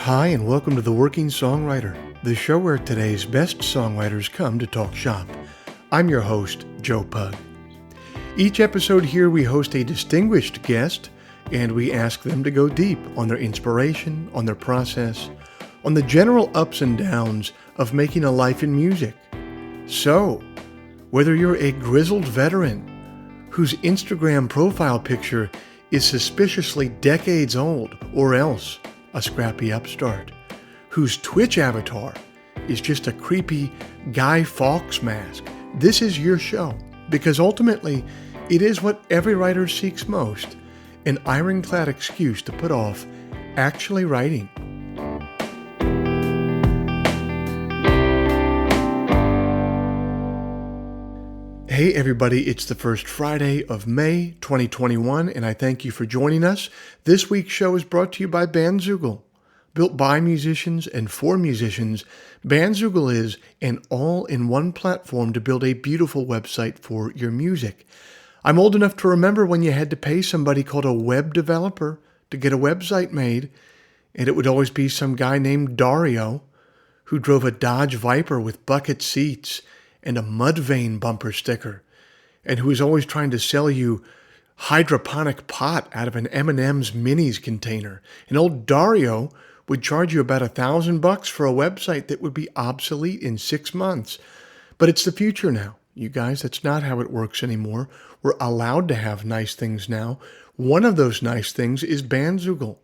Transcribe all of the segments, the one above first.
Hi, and welcome to The Working Songwriter, the show where today's best songwriters come to talk shop. I'm your host, Joe Pug. Each episode here we host a distinguished guest, and we ask them to go deep on their inspiration, on their process, on the general ups and downs of making a life in music. So, whether you're a grizzled veteran whose Instagram profile picture is suspiciously decades old, or else a scrappy upstart, whose Twitch avatar is just a creepy Guy Fawkes mask, this is your show, because ultimately it is what every writer seeks most, an ironclad excuse to put off actually writing. Hey everybody, it's the first Friday of May 2021, and I thank you for joining us. This week's show is brought to you by Bandzoogle. Built by musicians and for musicians, Bandzoogle is an all-in-one platform to build a beautiful website for your music. I'm old enough to remember when you had to pay somebody called a web developer to get a website made, and it would always be some guy named Dario who drove a Dodge Viper with bucket seats and a Mudvayne bumper sticker, and who was always trying to sell you hydroponic pot out of an M&M's minis container. And old Dario would charge you about $1,000 for a website that would be obsolete in 6 months. But it's the future now, you guys. That's not how it works anymore. We're allowed to have nice things now. One of those nice things is Bandzoogle.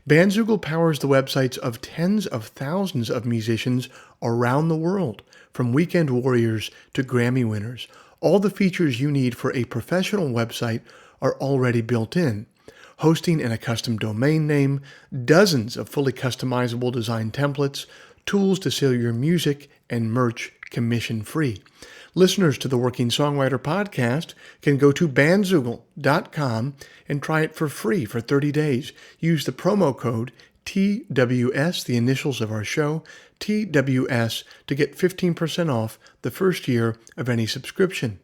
Bandzoogle powers the websites of tens of thousands of musicians around the world, from weekend warriors to Grammy winners. All the features you need for a professional website are already built in. Hosting and a custom domain name, dozens of fully customizable design templates, tools to sell your music, and merch commission-free. Listeners to the Working Songwriter podcast can go to bandzoogle.com and try it for free for 30 days. Use the promo code TWS, the initials of our show, TWS, to get 15% off the first year of any subscription.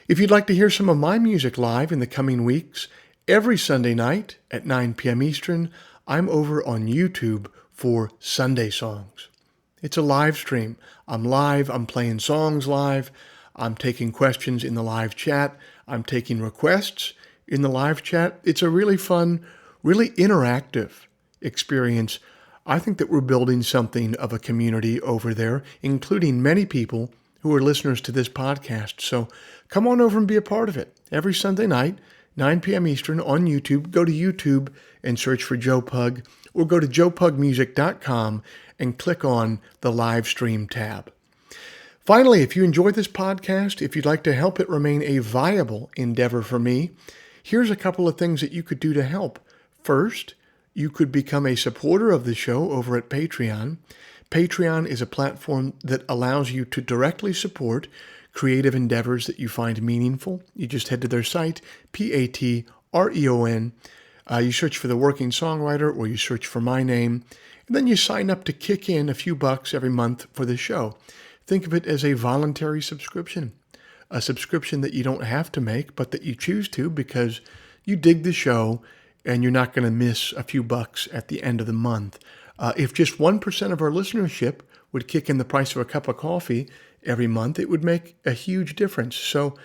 If you'd like to hear some of my music live in the coming weeks, every Sunday night at 9 p.m. Eastern, I'm over on YouTube for Sunday Songs. It's a live stream. I'm live. I'm playing songs live. I'm taking questions in the live chat. I'm taking requests in the live chat. It's a really fun, really interactive experience. I think that we're building something of a community over there, including many people who are listeners to this podcast. So come on over and be a part of it. Every Sunday night, 9 p.m. Eastern on YouTube. Go to YouTube and search for Joe Pug, or go to joepugmusic.com and click on the live stream tab. Finally, if you enjoyed this podcast, if you'd like to help it remain a viable endeavor for me, here's a couple of things that you could do to help. First, you could become a supporter of the show over at Patreon. Patreon is a platform that allows you to directly support creative endeavors that you find meaningful. You just head to their site, Patreon. You search for The Working Songwriter, or you search for my name, and then you sign up to kick in a few bucks every month for the show. Think of it as a voluntary subscription, a subscription that you don't have to make, but that you choose to because you dig the show and you're not going to miss a few bucks at the end of the month. If just 1% of our listenership would kick in the price of a cup of coffee every month, it would make a huge difference. So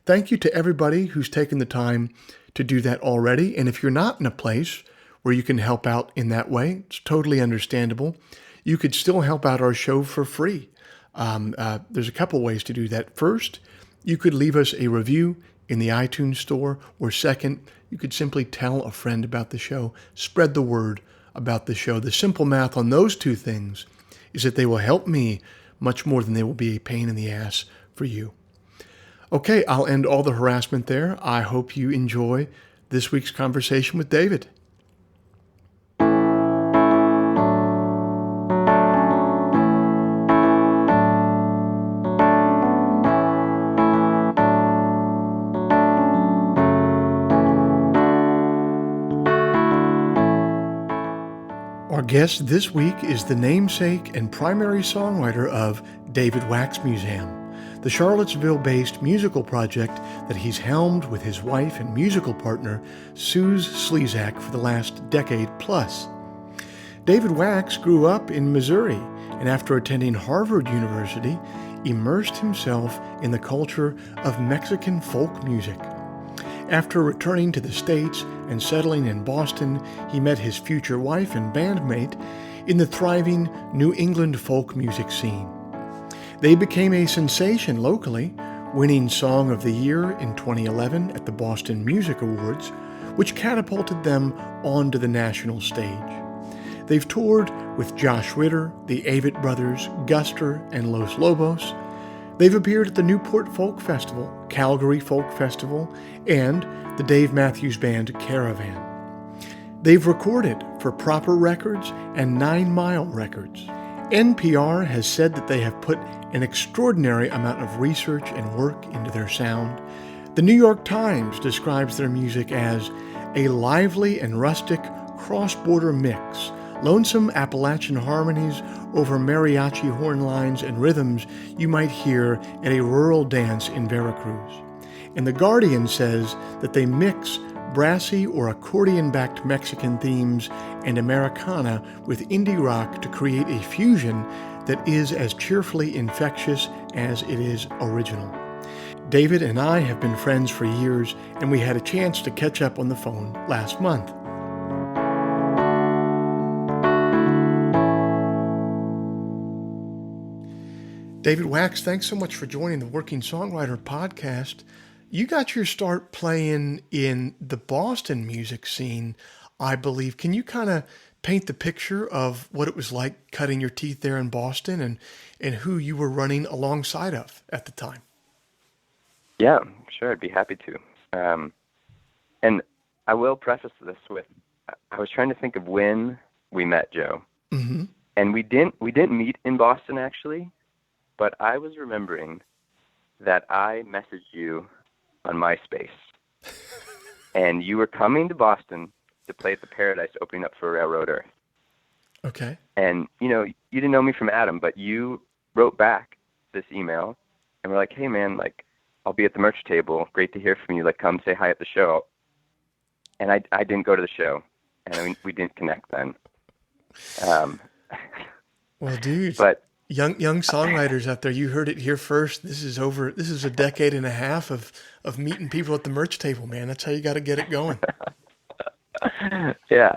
thank you to everybody who's taken the time to do that already. And if you're not in a place where you can help out in that way, it's totally understandable. You could still help out our show for free. There's a couple ways to do that. First, you could leave us a review in the iTunes store, or second, you could simply tell a friend about the show, spread the word about the show. The simple math on those two things is that they will help me much more than they will be a pain in the ass for you. Okay, I'll end all the harassment there. I hope you enjoy this week's conversation with David. Our guest this week is the namesake and primary songwriter of David Wax Museum, the Charlottesville-based musical project that he's helmed with his wife and musical partner, Suze Slezak, for the last decade plus. David Wax grew up in Missouri and after attending Harvard University, immersed himself in the culture of Mexican folk music. After returning to the States and settling in Boston, he met his future wife and bandmate in the thriving New England folk music scene. They became a sensation locally, winning Song of the Year in 2011 at the Boston Music Awards, which catapulted them onto the national stage. They've toured with Josh Ritter, the Avett Brothers, Guster, and Los Lobos. They've appeared at the Newport Folk Festival, Calgary Folk Festival, and the Dave Matthews Band Caravan. They've recorded for Proper Records and 9 Mile Records. NPR has said that they have put an extraordinary amount of research and work into their sound. The New York Times describes their music as a lively and rustic cross-border mix, lonesome Appalachian harmonies over mariachi horn lines and rhythms you might hear at a rural dance in Veracruz. And The Guardian says that they mix brassy or accordion-backed Mexican themes and Americana with indie rock to create a fusion that is as cheerfully infectious as it is original. David and I have been friends for years, and we had a chance to catch up on the phone last month. David Wax, thanks so much for joining the Working Songwriter podcast. You got your start playing in the Boston music scene, I believe. Can you kind of paint the picture of what it was like cutting your teeth there in Boston and who you were running alongside of at the time? Yeah, sure. I'd be happy to. And I will preface this with, I was trying to think of when we met, Joe. Mm-hmm. And we didn't meet in Boston, actually. But I was remembering that I messaged you on MySpace, and you were coming to Boston to play at the Paradise, opening up for Railroad Earth. Okay. And, you didn't know me from Adam, but you wrote back this email, and we're like, hey, man, I'll be at the merch table. Great to hear from you. Come say hi at the show. And I didn't go to the show, and we didn't connect then. Well, dude. But Young songwriters out there, you heard it here first. This is a decade and a half of meeting people at the merch table, man. That's how you got to get it going. Yeah,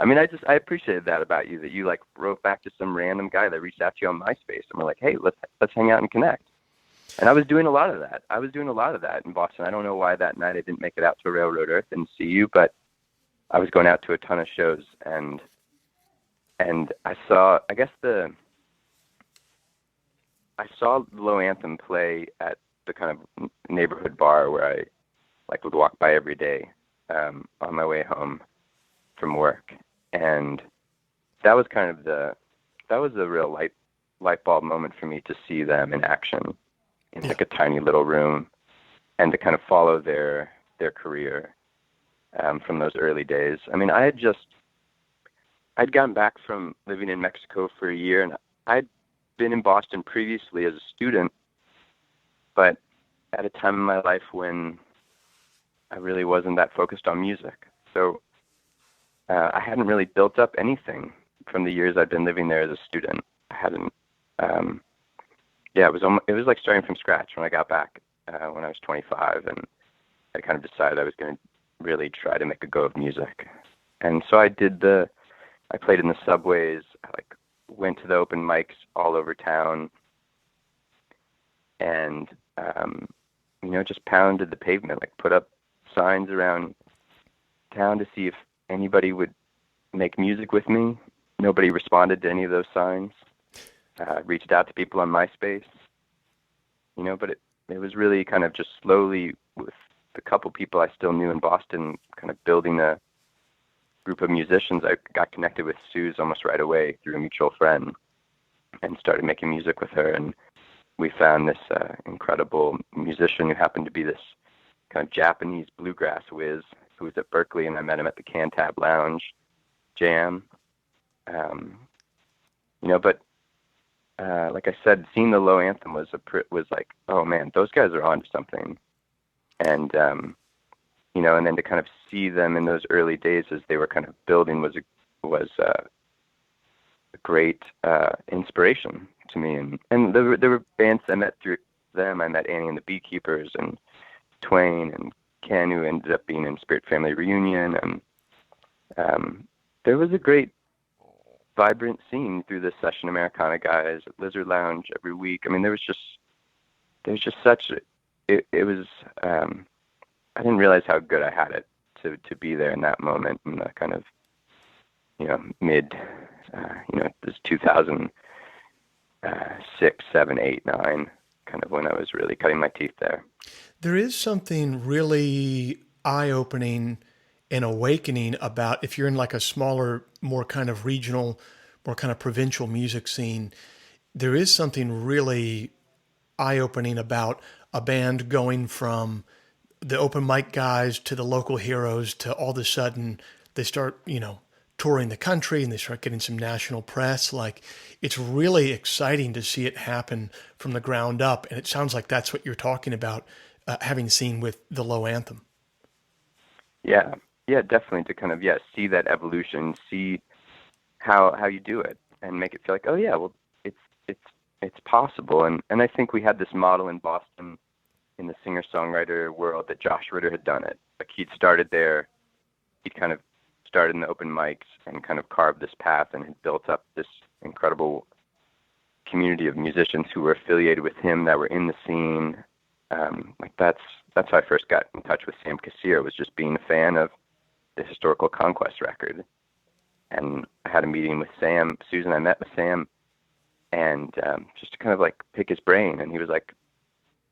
I appreciated that about you, that you wrote back to some random guy that reached out to you on MySpace, and we're like, hey, let's hang out and connect. And I was doing a lot of that. In Boston. I don't know why that night I didn't make it out to Railroad Earth and see you, but I was going out to a ton of shows, and I saw, I saw Low Anthem play at the kind of neighborhood bar where I would walk by every day on my way home from work, and that was a real light bulb moment for me to see them in action in a tiny little room, and to kind of follow their career from those early days. I'd gotten back from living in Mexico for a year, and I'd been in Boston previously as a student, but at a time in my life when I really wasn't that focused on music. So I hadn't really built up anything from the years I'd been living there as a student. I hadn't. It was like starting from scratch when I got back when I was 25, and I kind of decided I was going to really try to make a go of music. And so I played in the subways. I went to the open mics all over town, and just pounded the pavement, put up signs around town to see if anybody would make music with me. Nobody responded to any of those signs. Reached out to people on MySpace, but it was really kind of just slowly, with the couple people I still knew in Boston, kind of building a group of musicians. I got connected with Suze almost right away through a mutual friend, and started making music with her. And we found this incredible musician who happened to be this kind of Japanese bluegrass whiz who was at Berkeley, and I met him at the Cantab Lounge jam. But like I said, seeing the Low Anthem was like, oh man, those guys are onto something. And and then to kind of see them in those early days as they were kind of building was great inspiration to me. And there were bands I met through them. I met Annie and the Beekeepers and Twain and Ken, who ended up being in Spirit Family Reunion. And there was a great, vibrant scene through the Mexo-Americana guys at Lizard Lounge every week. I mean, there was just such, it was, I didn't realize how good I had it to be there in that moment, in the kind of, mid, this 2006, 7, 8, 9, kind of when I was really cutting my teeth there. There is something really eye-opening and awakening about if you're in like a smaller, more kind of regional, more kind of provincial music scene. There is something really eye-opening about a band going from the open mic guys to the local heroes to all of a sudden they start, touring the country and they start getting some national press. Like, it's really exciting to see it happen from the ground up. And it sounds like that's what you're talking about, having seen with the Low Anthem. Yeah, definitely, to kind of see that evolution, see how you do it, and make it feel like, oh yeah, well, it's possible. And I think we had this model in Boston in the singer-songwriter world that Josh Ritter had done it. Like, he'd started there, he'd kind of started in the open mics and kind of carved this path and had built up this incredible community of musicians who were affiliated with him, that were in the scene. That's how I first got in touch with Sam Kassir, was just being a fan of the Historical Conquest record. And I had a meeting with Sam. Susan, I met with Sam, and just to kind of like pick his brain. And he was like,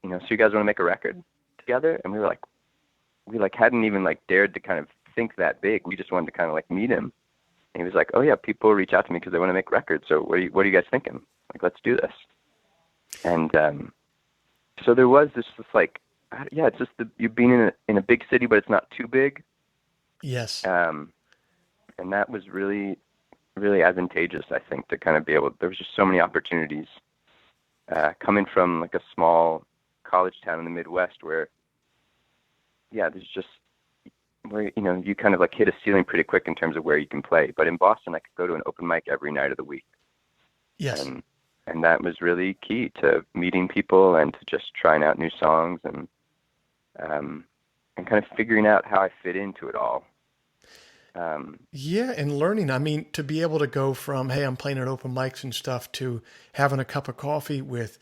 so you guys want to make a record together? And we were like, we hadn't even dared to kind of think that big. We just wanted to kind of meet him. And he was like, oh yeah, people reach out to me because they want to make records. So what are you guys thinking? Like, let's do this. And so there was this it's just you being in a big city, but it's not too big. Yes. And that was really, really advantageous, I think, to kind of be able. There was just so many opportunities coming from like a small college town in the Midwest, where there's just where you kind of hit a ceiling pretty quick in terms of where you can play. But in Boston, I could go to an open mic every night of the week. Yes. And that was really key to meeting people and to just trying out new songs and kind of figuring out how I fit into it all. And learning. I mean, to be able to go from, hey, I'm playing at open mics and stuff, to having a cup of coffee with,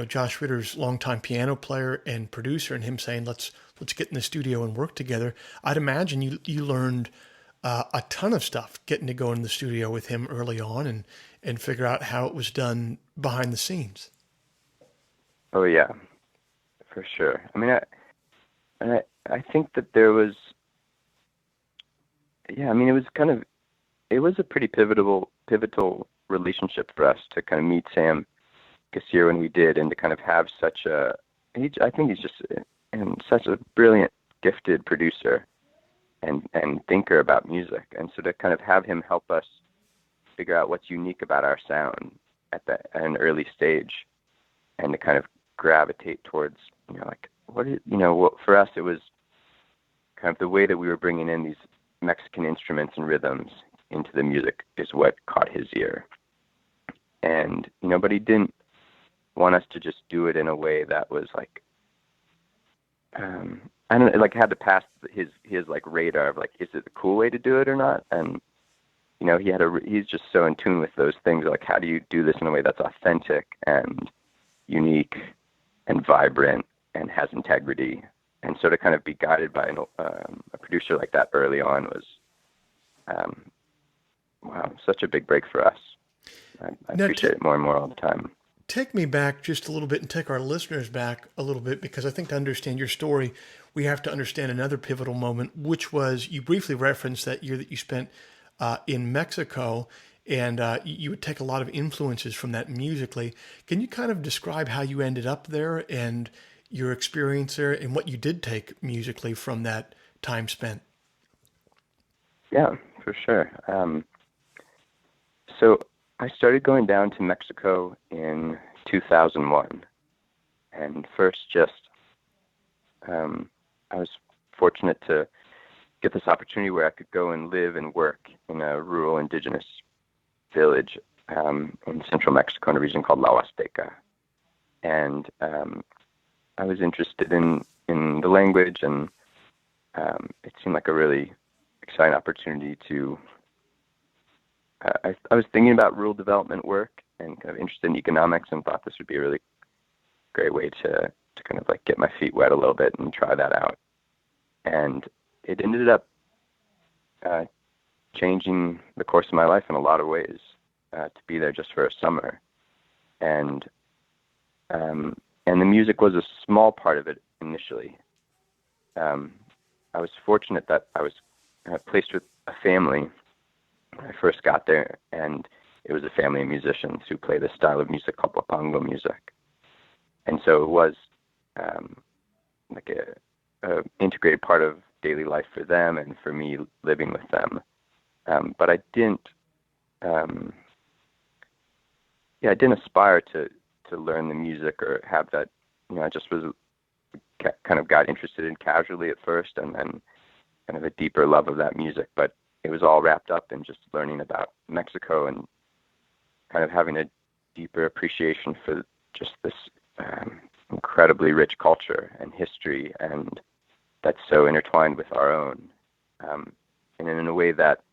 Josh Ritter's longtime piano player and producer, and him saying, let's get in the studio and work together. I'd imagine you learned a ton of stuff getting to go in the studio with him early on and figure out how it was done behind the scenes. Oh yeah, for sure. I mean, I think that there was, it was a pretty pivotal relationship for us to kind of meet Sam Kassir when we did, and to kind of have I think he's just such a brilliant, gifted producer and thinker about music. And so to kind of have him help us figure out what's unique about our sound at an early stage, and to kind of gravitate towards, for us, it was kind of the way that we were bringing in these Mexican instruments and rhythms into the music is what caught his ear. And, but he didn't want us to just do it in a way that was had to pass his radar of is it a cool way to do it or not? And, he's just so in tune with those things. How do you do this in a way that's authentic and unique and vibrant and has integrity? And so to kind of be guided by a producer like that early on was, such a big break for us. I appreciate it more and more all the time. Take me back just a little bit and take our listeners back a little bit, because I think to understand your story, we have to understand another pivotal moment, which was, you briefly referenced that year that you spent in Mexico, and you would take a lot of influences from that musically. Can you kind of describe how you ended up there and your experience there and what you did take musically from that time spent? Yeah, for sure. So I started going down to Mexico in 2001. And first I was fortunate to get this opportunity where I could go and live and work in a rural indigenous village in central Mexico in a region called La Huasteca. And I was interested in the language, and it seemed like a really exciting opportunity to. I was thinking about rural development work and kind of interested in economics, and thought this would be a really great way to kind of like get my feet wet a little bit and try that out. And it ended up changing the course of my life in a lot of ways, to be there just for a summer. And the music was a small part of it initially. I was fortunate that I was placed with a family when I first got there, and it was a family of musicians who play this style of music called Wapango music. And so it was like a integrated part of daily life for them and for me living with them. But I didn't aspire to learn the music or have that. I just was kind of got interested in casually at first, and then kind of a deeper love of that music. But it was all wrapped up in just learning about Mexico and kind of having a deeper appreciation for just this incredibly rich culture and history, and that's so intertwined with our own, and in a way that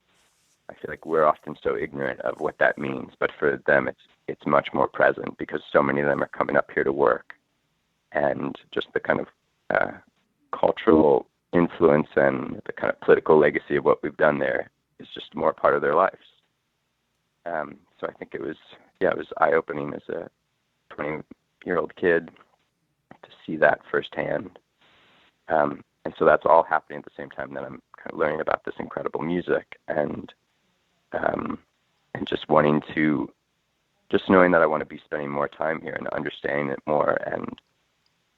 I feel like we're often so ignorant of what that means, but for them it's much more present, because so many of them are coming up here to work, and just the kind of cultural influence and the kind of political legacy of what we've done there is just more part of their lives. So I think it was eye-opening as a 20-year-old kid to see that firsthand. And so that's all happening at the same time that I'm kind of learning about this incredible music, and just knowing that I want to be spending more time here and understanding it more and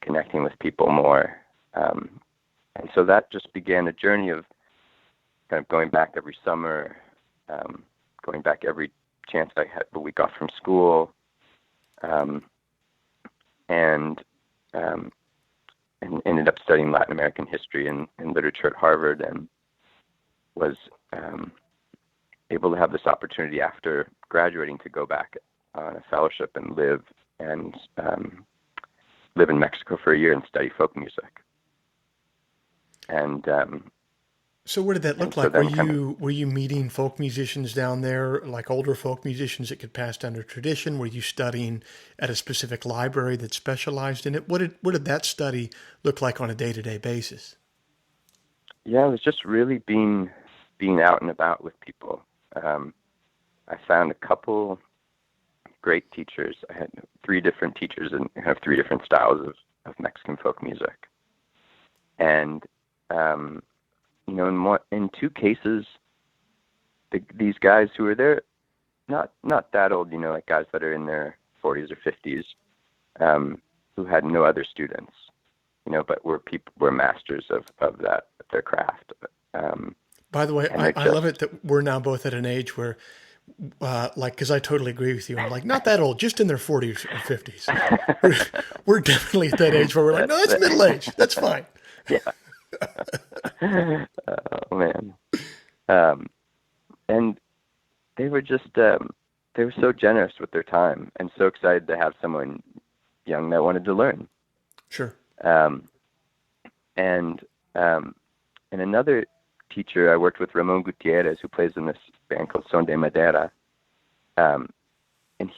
connecting with people more. And so that just began a journey of kind of going back every summer, going back every chance I had a week off from school, and ended up studying Latin American history and literature at Harvard, and was able to have this opportunity after graduating to go back on a fellowship and live in Mexico for a year and study folk music. And so what did that look like? Were you meeting folk musicians down there, like older folk musicians that could pass down their tradition? Were you studying at a specific library that specialized in it? What did that study look like on a day-to-day basis? Yeah, it was just really being out and about with people. I found a couple great teachers. I had 3 different teachers and have 3 different styles of Mexican folk music. And in 2 cases, these guys who were there, not that old, like guys that are in their 40s or 50s, who had no other students, but were masters of their craft. By the way, I love it that we're now both at an age where, because I totally agree with you. I'm like, not that old, just in their 40s or 50s. We're definitely at that age where we're like, no, that's middle age. That's fine. Yeah. Oh man. And they were just they were so generous with their time and so excited to have someone young that wanted to learn. Sure. And another teacher I worked with, Ramon Gutierrez, who plays in this band called Son de Madera, and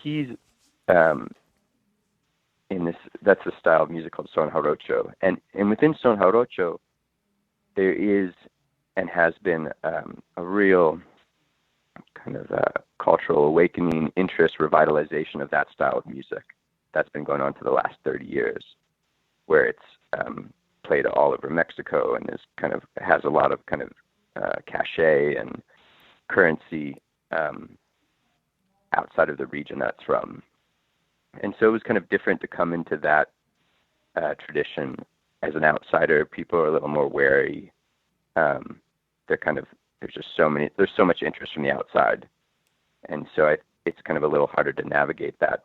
he's that's a style of music called son jarocho, and within son jarocho there is and has been a real kind of cultural awakening, interest, revitalization of that style of music that's been going on for the last 30 years, where it's played all over Mexico and has a lot of kind of cachet and currency outside of the region that's from. And so it was kind of different to come into that tradition as an outsider. People are a little more wary. There's so much interest from the outside. And so it's kind of a little harder to navigate that.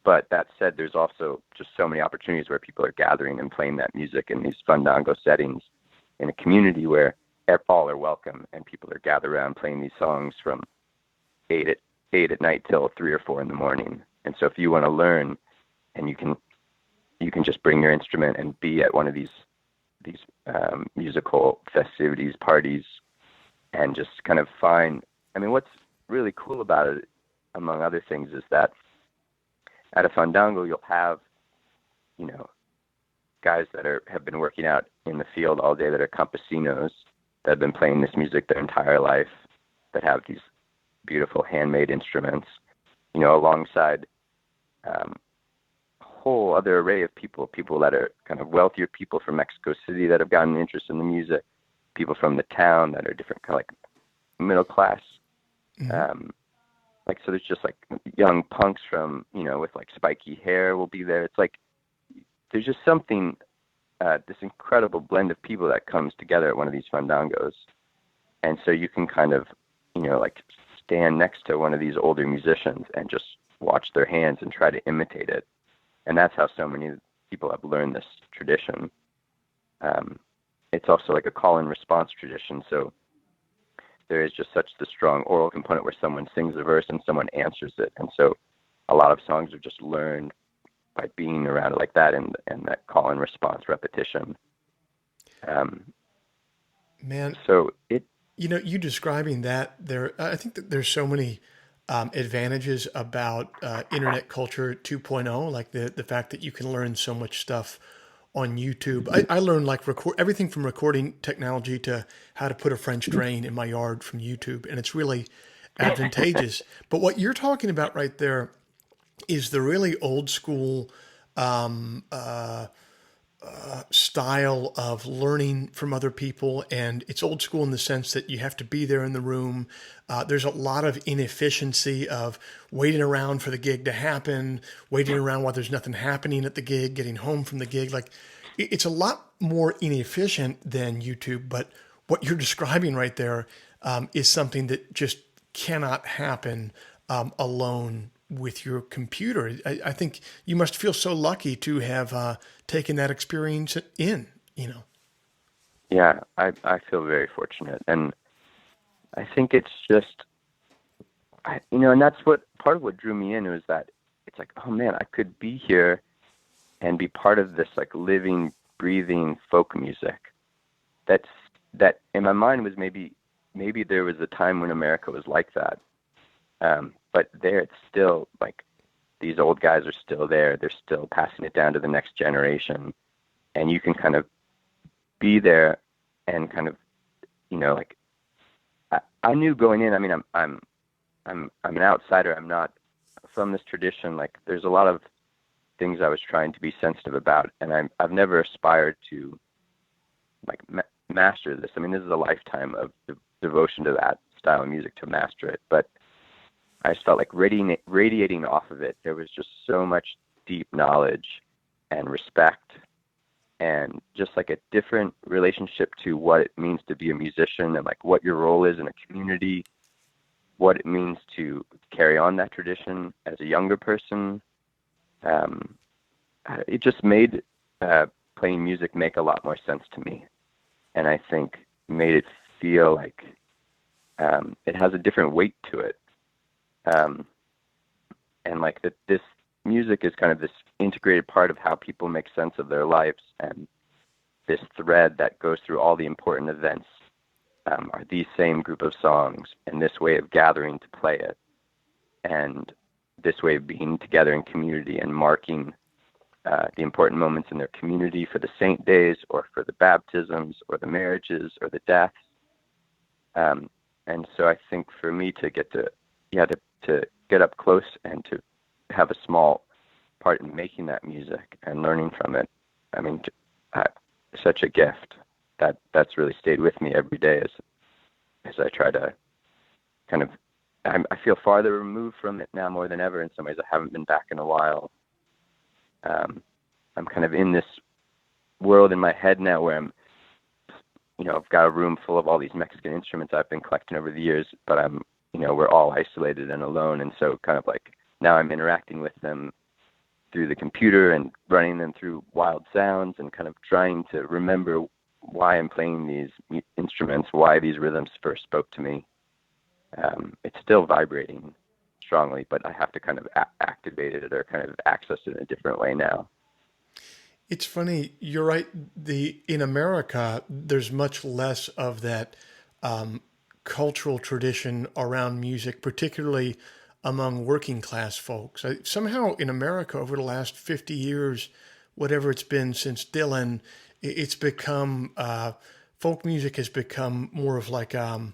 But that said, there's also just so many opportunities where people are gathering and playing that music in these fandango settings in a community where all are welcome and people are gathered around playing these songs from 8 8 at night till 3 or 4 in the morning. And so if you want to learn, and you can just bring your instrument and be at one of these musical festivities, parties, and just kind of find. I mean, what's really cool about it, among other things, is that at a fandango you'll have, guys that have been working out in the field all day, that are campesinos, that have been playing this music their entire life, that have these beautiful handmade instruments, alongside a whole other array of people that are kind of wealthier people from Mexico City that have gotten an interest in the music, people from the town that are different, kind of like middle class. Mm-hmm. So there's just like young punks from, with like spiky hair will be there. It's like, there's just something, this incredible blend of people that comes together at one of these fandangos. And so you can kind of, like stand next to one of these older musicians and just watch their hands and try to imitate it. And that's how so many people have learned this tradition. It's also like a call and response tradition. So there is just such the strong oral component where someone sings a verse and someone answers it. And so a lot of songs are just learned by being around it like that, and that call and response repetition. Man, so it, you describing that there, I think that there's so many advantages about internet culture 2.0, like the fact that you can learn so much stuff on YouTube. I learned like everything from recording technology to how to put a French drain in my yard from YouTube, and it's really advantageous. But what you're talking about right there is the really old school style of learning from other people. And it's old school in the sense that you have to be there in the room. There's a lot of inefficiency of waiting around for the gig to happen, waiting around while there's nothing happening at the gig, getting home from the gig. Like, it's a lot more inefficient than YouTube. But what you're describing right there is something that just cannot happen alone with your computer. I think you must feel so lucky to have taken that experience in. Yeah, I feel very fortunate. And I think it's just, and that's what, part of what drew me in was that it's like, oh man, I could be here and be part of this like living, breathing folk music. That in my mind was maybe there was a time when America was like that. But there, it's still like these old guys are still there. They're still passing it down to the next generation, and you can kind of be there and kind of, like I knew going in. I mean, I'm an outsider. I'm not from this tradition. Like, there's a lot of things I was trying to be sensitive about, and I've never aspired to like master this. I mean, this is a lifetime of devotion to that style of music to master it, but I just felt like radiating off of it, there was just so much deep knowledge and respect, and just like a different relationship to what it means to be a musician, and like what your role is in a community, what it means to carry on that tradition as a younger person. It just made playing music make a lot more sense to me, and I think made it feel like it has a different weight to it. And like that, this music is kind of this integrated part of how people make sense of their lives, and this thread that goes through all the important events are these same group of songs, and this way of gathering to play it, and this way of being together in community and marking the important moments in their community for the saint days, or for the baptisms, or the marriages, or the deaths. And so I think for me to get to get up close and to have a small part in making that music and learning from it, I mean, such a gift that's really stayed with me every day as I try to kind of, I feel farther removed from it now more than ever. In some ways, I haven't been back in a while. I'm kind of in this world in my head now where I've got a room full of all these Mexican instruments I've been collecting over the years, but we're all isolated and alone. And so kind of like now I'm interacting with them through the computer and running them through wild sounds and kind of trying to remember why I'm playing these instruments, why these rhythms first spoke to me. It's still vibrating strongly, but I have to kind of activate it or kind of access it in a different way now. It's funny. You're right. In America, there's much less of that cultural tradition around music, particularly among working class folks. Somehow in America, over the last 50 years, whatever it's been since Dylan, it's become folk music has become more of like a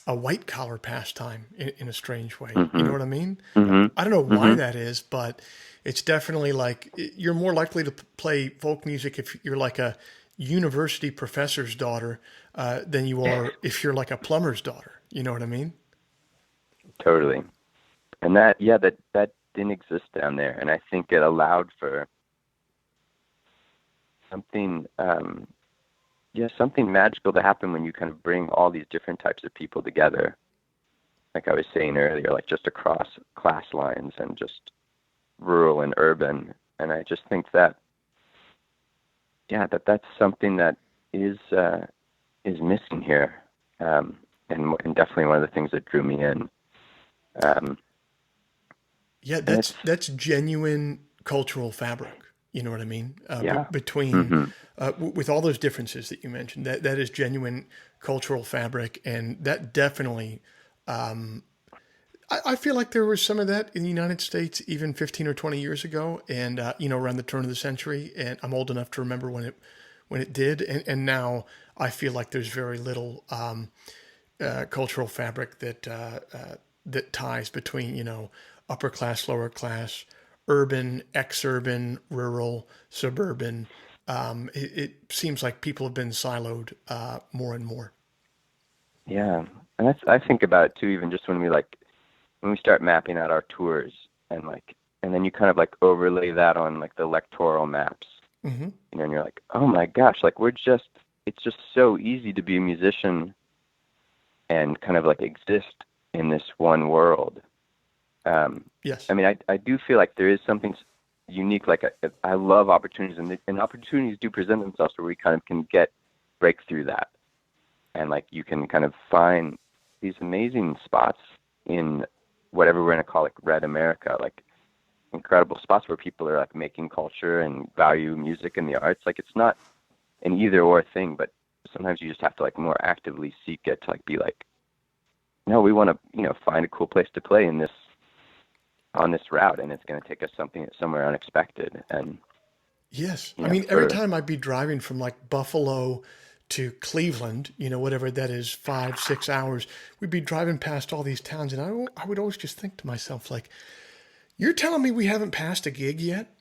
white collar pastime in a strange way. You know Hmm. what I mean? Hmm. I don't know why Hmm. that is, but it's definitely like you're more likely to play folk music if you're like a university professor's daughter than you are if you're like a plumber's daughter. You know what I mean? Totally. And that didn't exist down there, and I think it allowed for something, something magical to happen when you kind of bring all these different types of people together. Like I was saying earlier, like just across class lines and just rural and urban. And I just think that, that's something that is missing here, and definitely one of the things that drew me in. Um, Yeah, and it's that's genuine cultural fabric. You know what I mean? yeah. Between Hmm. with all those differences that you mentioned, that is genuine cultural fabric, and that definitely. I feel like there was some of that in the United States even 15 or 20 years ago, and around the turn of the century. And I'm old enough to remember when it did, and now I feel like there's very little cultural fabric that ties between upper class, lower class, urban, ex-urban, rural, suburban. It seems like people have been siloed more and more. Yeah. And I think about it too, even just when we start mapping out our tours, and then you kind of like overlay that on like the electoral maps, Hmm. and you're like, oh my gosh, like it's just so easy to be a musician and kind of like exist in this one world. Um, Yes. I mean, I do feel like there is something unique. Like I love opportunities, and opportunities do present themselves where we kind of can break through that, and like you can kind of find these amazing spots in whatever we're gonna call like Red America, like incredible spots where people are like making culture and value music and the arts. Like it's not an either or thing, but sometimes you just have to like more actively seek it to like be like, no, we want to find a cool place to play in this on this route, and it's going to take us somewhere unexpected. And Yes. you I know mean, every for time I'd be driving from like Buffalo to Cleveland, whatever that is, 5, 6 hours, we'd be driving past all these towns. And I would always just think to myself, like, you're telling me we haven't passed a gig yet?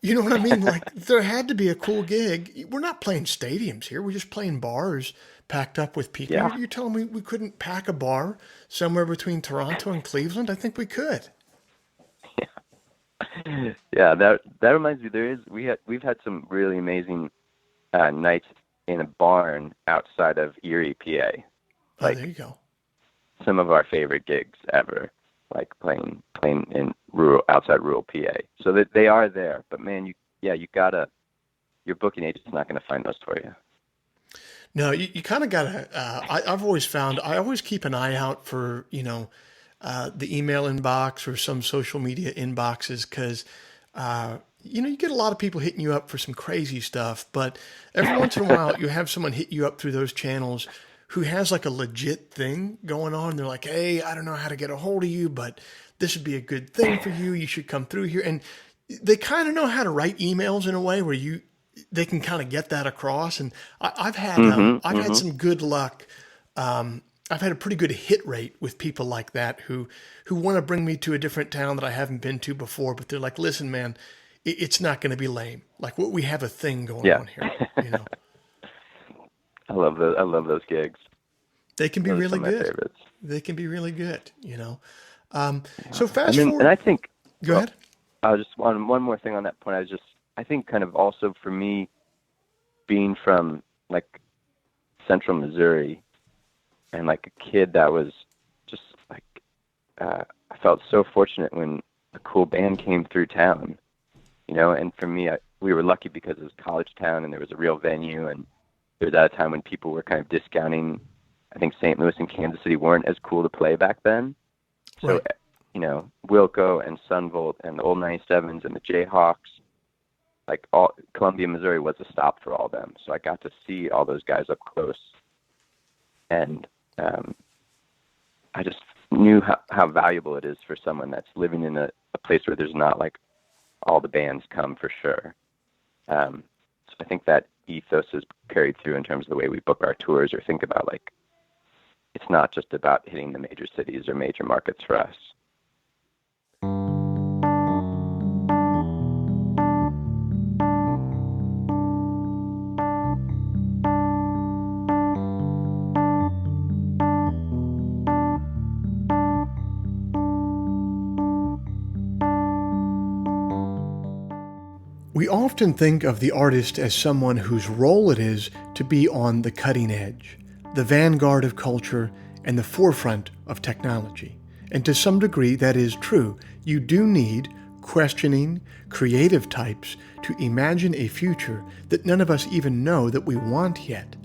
You know what I mean? Like, there had to be a cool gig. We're not playing stadiums here. We're just playing bars packed up with people. yeah. You're telling me we couldn't pack a bar somewhere between Toronto and Cleveland? I think we could. Yeah, that reminds me. We've had some really amazing nights in a barn outside of Erie, PA. Oh, there Like you go. some of our favorite gigs ever. Like playing in outside rural PA. So that they are there, but man, you gotta your booking agent's not gonna find those for you. No, you kind of got to. I've always found I always keep an eye out for the email inbox or some social media inboxes because you get a lot of people hitting you up for some crazy stuff, but every once in a while you have someone hit you up through those channels who has like a legit thing going on. They're like, hey, I don't know how to get a hold of you, but this would be a good thing for you. You should come through here, and they kind of know how to write emails in a way where they can kind of get that across. And Mhm. I've had Mhm. some good luck. I've had a pretty good hit rate with people like that who want to bring me to a different town that I haven't been to before, but they're like, listen, man, it's not going to be lame. Like we have a thing going Yeah. on here. I love those gigs. They can be Those are really some of my good. favorites. They can be really good. Yeah. So I fast mean, and forward. I think, Go well, ahead. I was just one more thing on that point. I think kind of also for me being from like central Missouri and like a kid that was just like, I felt so fortunate when a cool band came through town, and for me, we were lucky because it was a college town and there was a real venue, and it was at a time when people were kind of discounting. I think St. Louis and Kansas City weren't as cool to play back then. So Right. Wilco and Sunvolt and the Old 97s and the Jayhawks. Like all Columbia, Missouri was a stop for all of them. So I got to see all those guys up close. And I just knew how valuable it is for someone that's living in a place where there's not like all the bands come for sure. So I think that ethos is carried through in terms of the way we book our tours or think about like, it's not just about hitting the major cities or major markets for us. We often think of the artist as someone whose role it is to be on the cutting edge, the vanguard of culture, and the forefront of technology. And to some degree, that is true. You do need questioning, creative types to imagine a future that none of us even know that we want yet.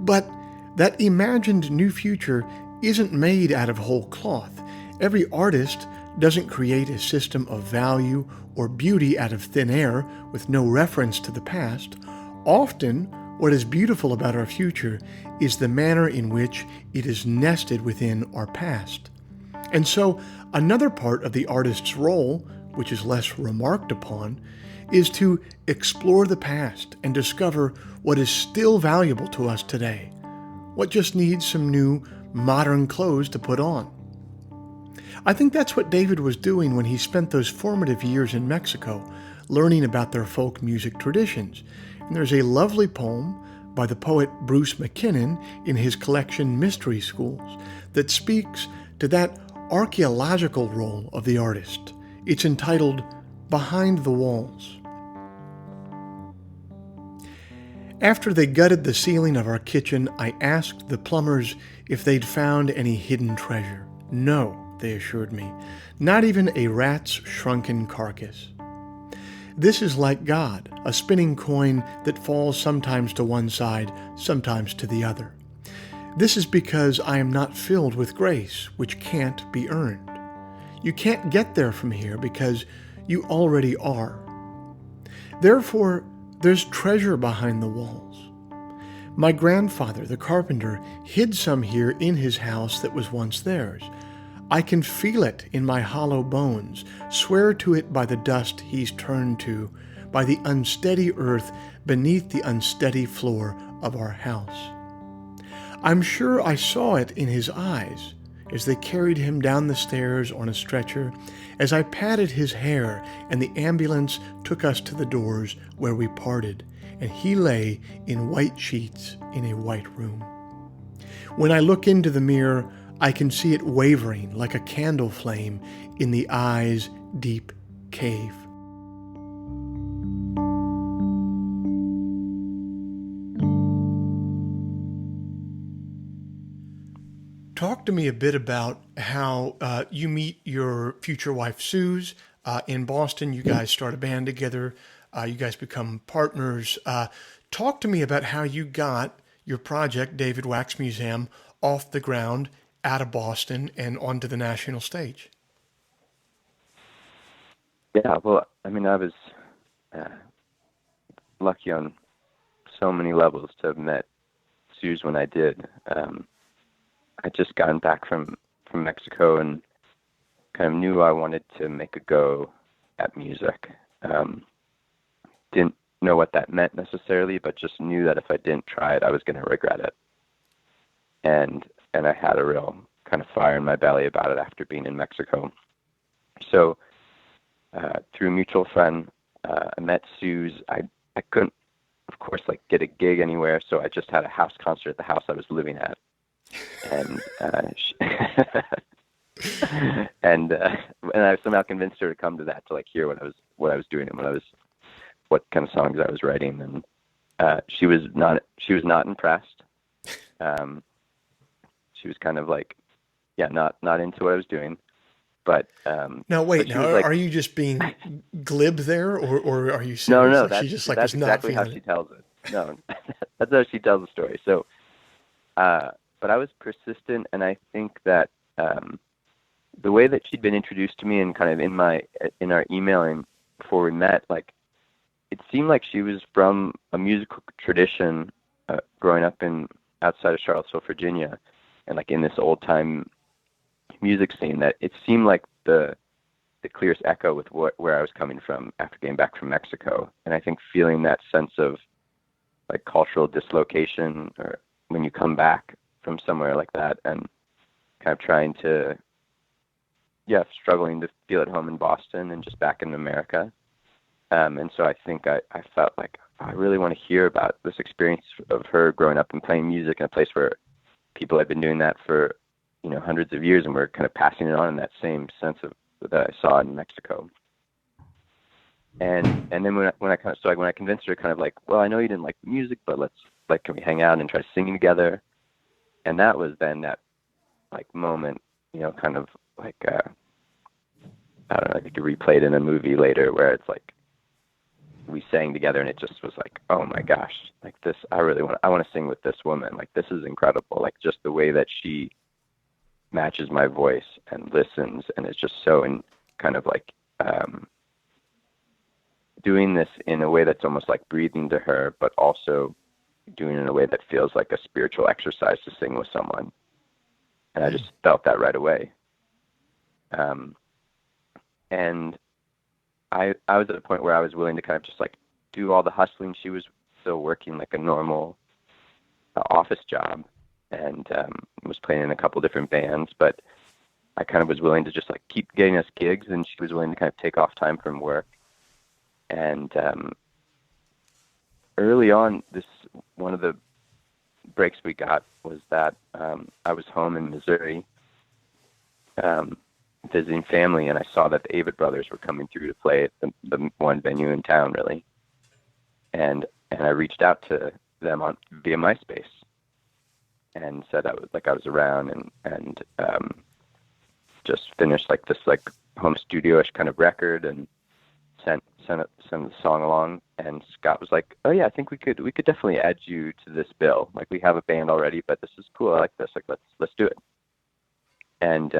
But that imagined new future isn't made out of whole cloth. Every artist doesn't create a system of value or beauty out of thin air with no reference to the past. Often, what is beautiful about our future is the manner in which it is nested within our past. And so, another part of the artist's role, which is less remarked upon, is to explore the past and discover what is still valuable to us today, what just needs some new, modern clothes to put on. I think that's what David was doing when he spent those formative years in Mexico, learning about their folk music traditions. And there's a lovely poem by the poet Bruce McKinnon in his collection Mystery Schools that speaks to that archaeological role of the artist. It's entitled Behind the Walls. After they gutted the ceiling of our kitchen, I asked the plumbers if they'd found any hidden treasure. No, they assured me, not even a rat's shrunken carcass. This is like God, a spinning coin that falls sometimes to one side, sometimes to the other. This is because I am not filled with grace, which can't be earned. You can't get there from here because you already are. Therefore, there's treasure behind the walls. My grandfather, the carpenter, hid some here in his house that was once theirs. I can feel it in my hollow bones, swear to it by the dust he's turned to, by the unsteady earth beneath the unsteady floor of our house. I'm sure I saw it in his eyes as they carried him down the stairs on a stretcher, as I patted his hair and the ambulance took us to the doors where we parted, and he lay in white sheets in a white room. When I look into the mirror, I can see it wavering like a candle flame in the eye's deep cave. Talk to me a bit about how you meet your future wife, Suze. In Boston, you guys start a band together. You guys become partners. Talk to me about how you got your project, David Wax Museum, off the ground, out of Boston, and onto the national stage. Yeah, well, I mean, I was lucky on so many levels to have met Suze when I did. I'd just gotten back from Mexico and kind of knew I wanted to make a go at music. Didn't know what that meant necessarily, but just knew that if I didn't try it, I was going to regret it. And I had a real kind of fire in my belly about it after being in Mexico. So through a mutual friend, I met Suze. I couldn't, of course, like get a gig anywhere, so I just had a house concert at the house I was living at. And and I somehow convinced her to come to that, to like hear what I was doing and what kind of songs I was writing. And she was not impressed. She was kind of like, not into what I was doing. But now wait, like, are you just being glib there, or are you serious? No, Like, she just like that's was not exactly how she tells it. No, that's how she tells the story. So, but I was persistent, and I think that the way that she'd been introduced to me and kind of in our emailing before we met, like it seemed like she was from a musical tradition, growing up in outside of Charlottesville, Virginia, and like in this old time music scene, that it seemed like the clearest echo with where I was coming from after getting back from Mexico. And I think feeling that sense of like cultural dislocation, or when you come back from somewhere like that and kind of trying to, struggling to feel at home in Boston and just back in America. And so I think I felt like I really want to hear about this experience of her growing up and playing music in a place where people had been doing that for, hundreds of years, and we're kind of passing it on in that same sense of that I saw in Mexico. And then when I convinced her, kind of like, well, I know you didn't like the music, but can we hang out and try singing together? And that was then that like moment, kind of like I don't know, I think you replay it in a movie later where it's like we sang together, and it just was like, oh my gosh, like this, I want to sing with this woman. Like this is incredible. Like just the way that she matches my voice and listens, and it's just so kind of like doing this in a way that's almost like breathing to her, but also doing it in a way that feels like a spiritual exercise to sing with someone. And I just felt that right away. And I was at a point where I was willing to kind of just like do all the hustling. She was still working like a normal office job, and was playing in a couple different bands, but I kind of was willing to just like keep getting us gigs, and she was willing to kind of take off time from work. And early on, one of the breaks we got was that I was home in Missouri visiting family, and I saw that the Avett Brothers were coming through to play at the one venue in town, really. And I reached out to them via MySpace and said I was around, and just finished like this like home studio-ish kind of record, and sent the song along. And Scott was like, oh yeah, I think we could definitely add you to this bill. Like we have a band already, but this is cool. I like this. Like let's do it. And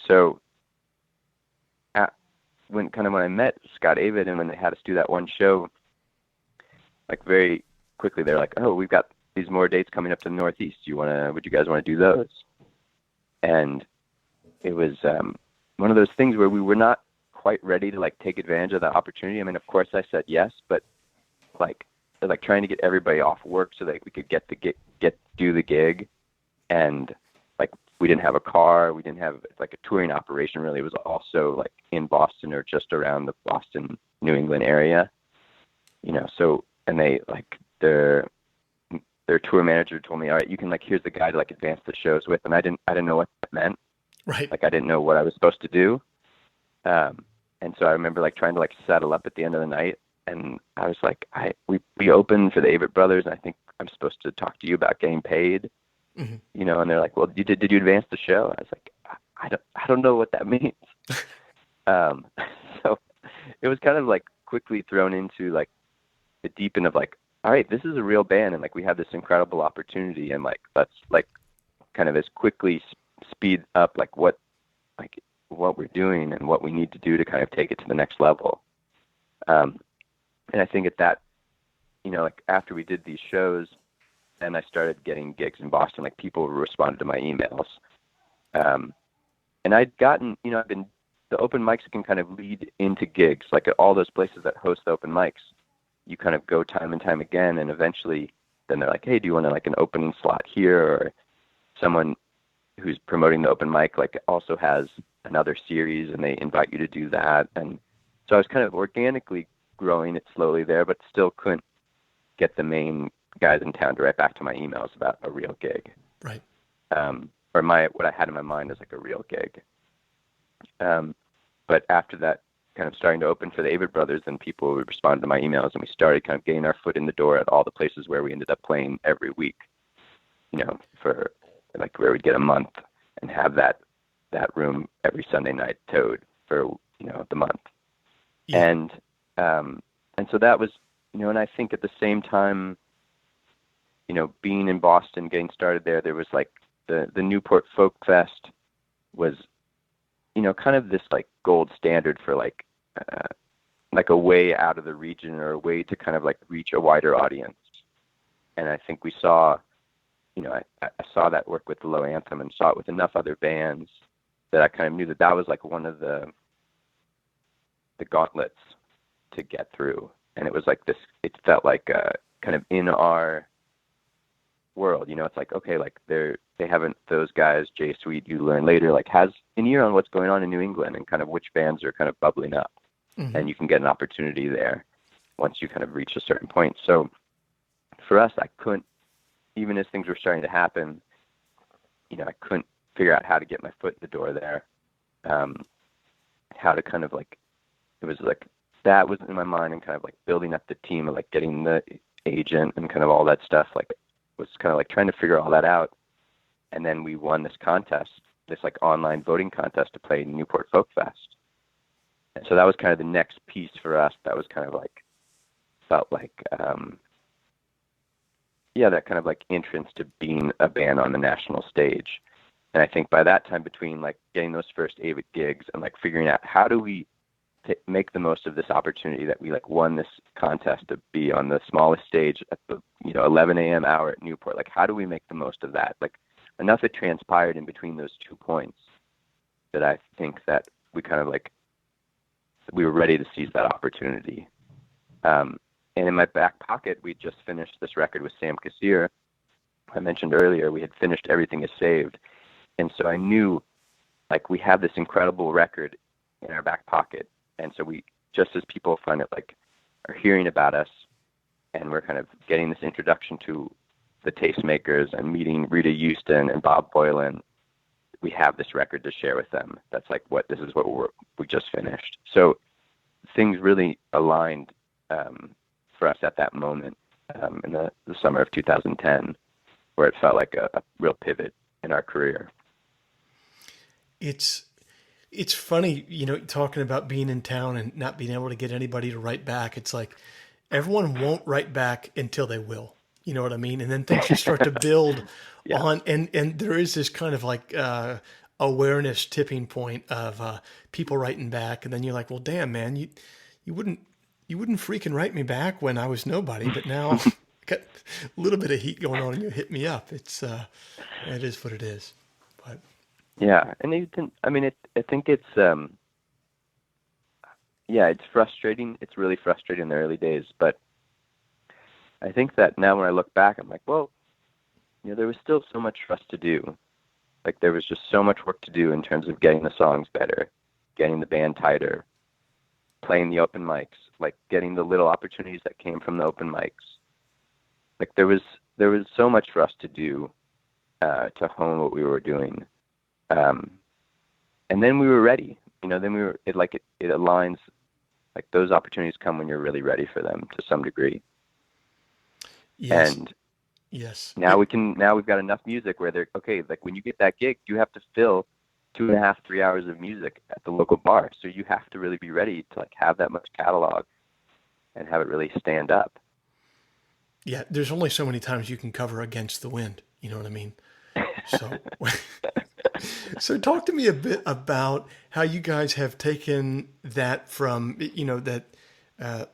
so when I met Scott Avett, and when they had us do that one show, like very quickly they're like, oh, we've got these more dates coming up to the Northeast. Would you guys want to do those? And it was one of those things where we were not quite ready to like take advantage of the opportunity. I mean, of course I said yes, but like trying to get everybody off work so that we could do the gig. And like we didn't have a car, we didn't have like a touring operation really. It was also like in Boston or just around the Boston, New England area, so, and they like their tour manager told me, all right, you can here's the guy to advance the shows with. And I didn't know what that meant. Right. Like I didn't know what I was supposed to do. And so I remember trying to settle up at the end of the night, and I was like, we opened for the Avett Brothers, and I think I'm supposed to talk to you about getting paid, and they're like, well, did you advance the show? And I was like, I don't know what that means. So it was kind of quickly thrown into the deep end of all right, this is a real band, and we have this incredible opportunity, and let's kind of as quickly speed up what we're doing and what we need to do to kind of take it to the next level. And I think at that, after we did these shows, and I started getting gigs in Boston, people responded to my emails. And I'd gotten, the open mics can kind of lead into gigs, at all those places that host the open mics, you kind of go time and time again, and eventually then they're like, hey, do you want an opening slot here? Or someone who's promoting the open mic also has another series, and they invite you to do that. And so I was kind of organically growing it slowly there, but still couldn't get the main guys in town to write back to my emails about a real gig. Right. Or what I had in my mind as a real gig. But after that, kind of starting to open for the Avett Brothers, and people would respond to my emails, and we started kind of getting our foot in the door at all the places where we ended up playing every week, for where we'd get a month and have that room every Sunday night towed for, the month. Yeah. And so that was, and I think at the same time, being in Boston, getting started there was the Newport Folk Fest was kind of this like gold standard for like a way out of the region, or a way to kind of like reach a wider audience. And I think we saw, I saw that work with the Low Anthem, and saw it with enough other bands that I kind of knew that that was like one of the gauntlets to get through. And it was like this, it felt like kind of in our world, it's like, okay, like they haven't, those guys, Jay Sweet, You Learn Later, like has an ear on what's going on in New England and kind of which bands are kind of bubbling up. Mm-hmm. And you can get an opportunity there once you kind of reach a certain point. So for us, I couldn't, even as things were starting to happen, I couldn't figure out how to get my foot in the door there. How to kind of like, it was like, that was in my mind, and kind of like building up the team and like getting the agent and kind of all that stuff, like was kind of like trying to figure all that out. And then we won this contest, this like online voting contest to play Newport Folk Fest. And so that was kind of the next piece for us. That was kind of like, felt like, that kind of like entrance to being a band on the national stage. And I think by that time, between like getting those first AVID gigs and like figuring out how do we make the most of this opportunity that we like won this contest to be on the smallest stage at the 11 a.m. hour at Newport, like how do we make the most of that? Like enough had transpired in between those 2 points that I think that we kind of like, we were ready to seize that opportunity. And in my back pocket, we just finished this record with Sam Kassir. I mentioned earlier, we had finished Everything Is Saved. And so I knew, like, we have this incredible record in our back pocket. And so we, just as people find it, like, are hearing about us, and we're kind of getting this introduction to the Tastemakers and meeting Rita Houston and Bob Boylan, we have this record to share with them. That's like this is what we just finished. So things really aligned for us at that moment in the summer of 2010, where it felt like a real pivot in our career. It's funny, talking about being in town and not being able to get anybody to write back. It's like everyone won't write back until they will. You know what I mean? And then things just start to build on, and there is this kind of like awareness tipping point of people writing back, and then you're like, well, damn, man, you wouldn't freaking write me back when I was nobody, but now got a little bit of heat going on and you hit me up. It is what it is. But yeah, and you didn't, I mean, I think it's it's frustrating. It's really frustrating in the early days, but I think that now when I look back, I'm like, well, there was still so much for us to do. Like there was just so much work to do in terms of getting the songs better, getting the band tighter, playing the open mics, like getting the little opportunities that came from the open mics. Like there was so much for us to do to hone what we were doing. And then we were ready, then it aligns, like those opportunities come when you're really ready for them to some degree. Yes. And yes. Now we've got enough music where they're okay. Like when you get that gig, you have to fill 2.5, 3 hours of music at the local bar. So you have to really be ready to like have that much catalog and have it really stand up. Yeah. There's only so many times you can cover Against the Wind. You know what I mean? So, so talk to me a bit about how you guys have taken that from,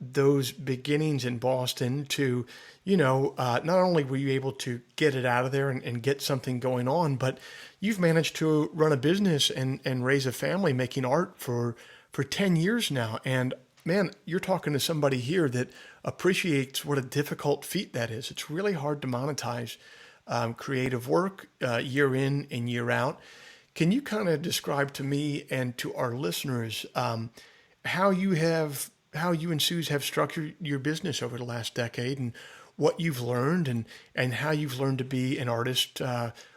those beginnings in Boston to, not only were you able to get it out of there and get something going on, but you've managed to run a business and raise a family making art for 10 years now. And man, you're talking to somebody here that appreciates what a difficult feat that is. It's really hard to monetize creative work year in and year out. Can you kind of describe to me and to our listeners how you and Suze have structured your business over the last decade, and what you've learned and how you've learned to be an artist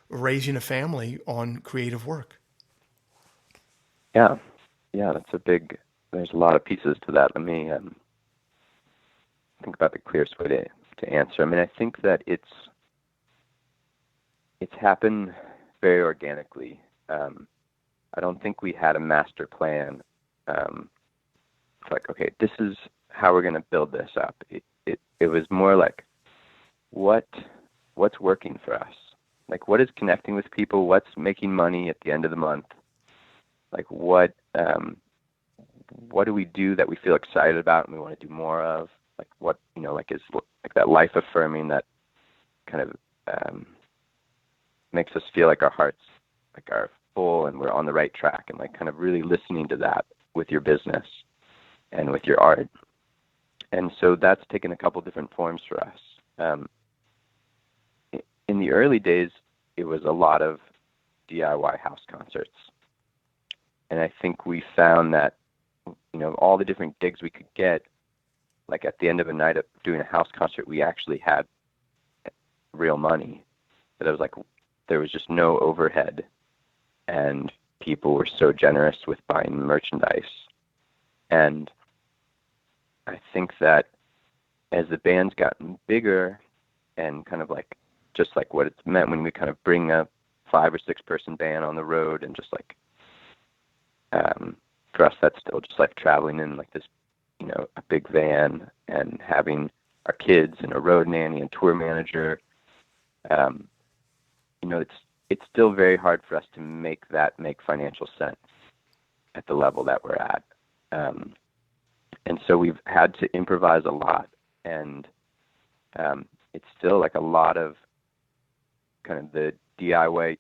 raising a family on creative work? Yeah, there's a lot of pieces to that. Let me think about the clearest way to answer. I mean, I think that it's happened very organically. I don't think we had a master plan. It's like, okay, this is how we're going to build this up. It was more like, what's working for us? Like, what is connecting with people? What's making money at the end of the month? like what do we do that we feel excited about and we want to do more of? Like what, like is like that life affirming that kind of makes us feel like our hearts like are full and we're on the right track, and like kind of really listening to that with your business and with your art. And so that's taken a couple different forms for us. In the early days, it was a lot of DIY house concerts. And I think we found that, all the different gigs we could get, like at the end of a night of doing a house concert, we actually had real money. But it was like there was just no overhead, and people were so generous with buying merchandise. And I think that as the band's gotten bigger, and kind of like just like what it's meant when we kind of bring a 5 or 6 person band on the road, and just like for us that's still just like traveling in like this, a big van, and having our kids and a road nanny and tour manager. It's still very hard for us to make financial sense at the level that we're at. And so we've had to improvise a lot, and it's still like a lot of kind of the DIY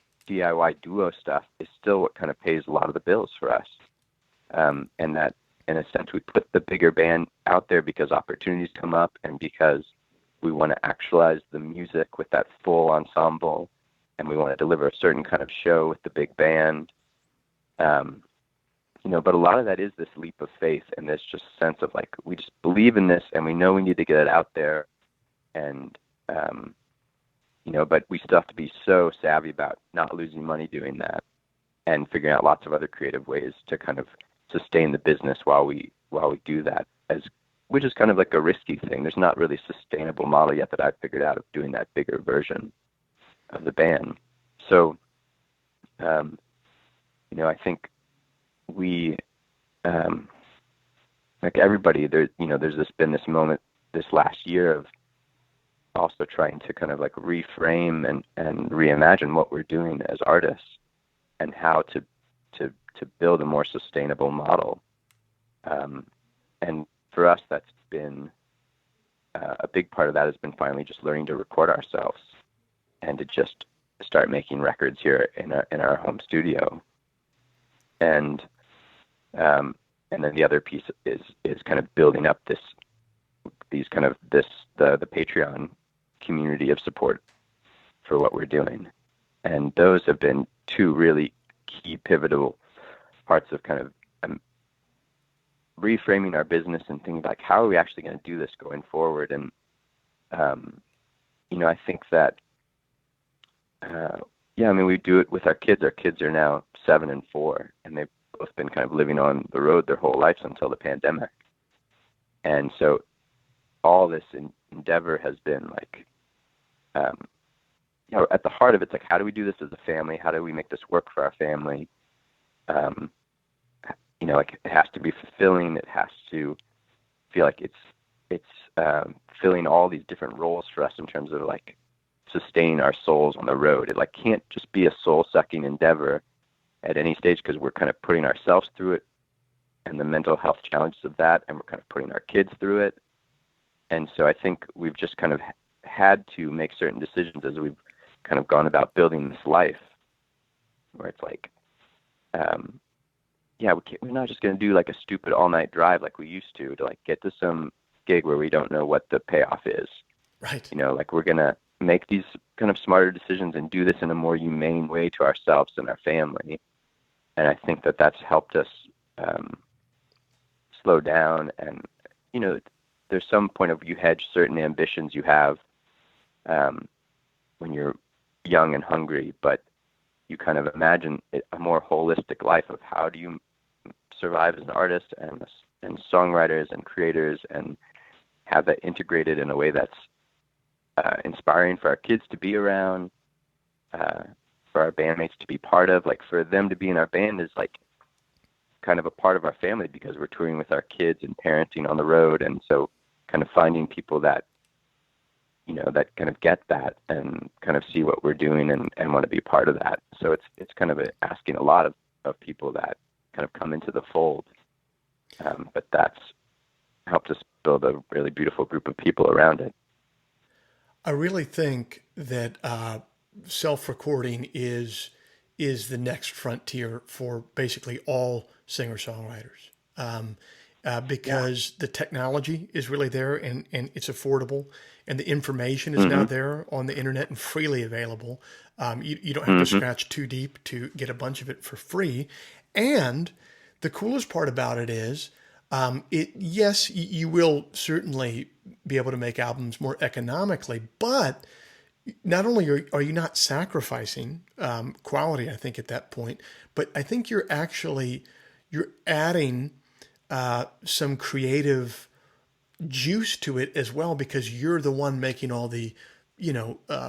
duo stuff is still what kind of pays a lot of the bills for us. And that, in a sense, we put the bigger band out there because opportunities come up, and because we want to actualize the music with that full ensemble, and we want to deliver a certain kind of show with the big band. But a lot of that is this leap of faith and this just sense of like, we just believe in this and we know we need to get it out there. And, but we still have to be so savvy about not losing money doing that, and figuring out lots of other creative ways to kind of sustain the business while we do that, which is kind of like a risky thing. There's not really a sustainable model yet that I've figured out of doing that bigger version of the band. So, I think we, like everybody, there's been this moment this last year of also trying to kind of like reframe and reimagine what we're doing as artists, and how to build a more sustainable model. And for us, that's been a big part of that has been finally just learning to record ourselves, and to just start making records here in our home studio. And then the other piece is kind of building up the Patreon community of support for what we're doing. And those have been two really key pivotal parts of kind of reframing our business and thinking like, how are we actually going to do this going forward? And, I think that, we do it with our kids. Our kids are now 7 and 4, and they've both been kind of living on the road their whole lives until the pandemic. And so all this endeavor has been like, at the heart of it's like, how do we do this as a family? How do we make this work for our family? Like it has to be fulfilling. It has to feel like it's filling all these different roles for us in terms of like sustaining our souls on the road. It like can't just be a soul-sucking endeavor at any stage, because we're kind of putting ourselves through it and the mental health challenges of that, and we're kind of putting our kids through it. And so I think we've just kind of had to make certain decisions as we've kind of gone about building this life, where it's like, we're not just going to do like a stupid all-night drive like we used to like get to some gig where we don't know what the payoff is. Right. Like we're going to make these kind of smarter decisions and do this in a more humane way to ourselves and our family. And I think that that's helped us slow down. And, there's some point of you hedge certain ambitions you have when you're young and hungry, but you kind of imagine a more holistic life of how do you survive as an artist and songwriters and creators, and have that integrated in a way that's inspiring for our kids to be around, for our bandmates to be part of. Like for them to be in our band is like kind of a part of our family, because we're touring with our kids and parenting on the road. And so kind of finding people that, that kind of get that and kind of see what we're doing and want to be part of that. So it's kind of asking a lot of people that, kind of come into the fold. But that's helped us build a really beautiful group of people around it. I really think that self-recording is the next frontier for basically all singer-songwriters, Yeah. because the technology is really there, and it's affordable, and the information is now Hmm. there on the internet and freely available. You don't have to Hmm. scratch too deep to get a bunch of it for free. And the coolest part about it is, yes, you will certainly be able to make albums more economically, but not only are you not sacrificing quality, I think at that point, but I think you're adding some creative juice to it as well, because you're the one making all the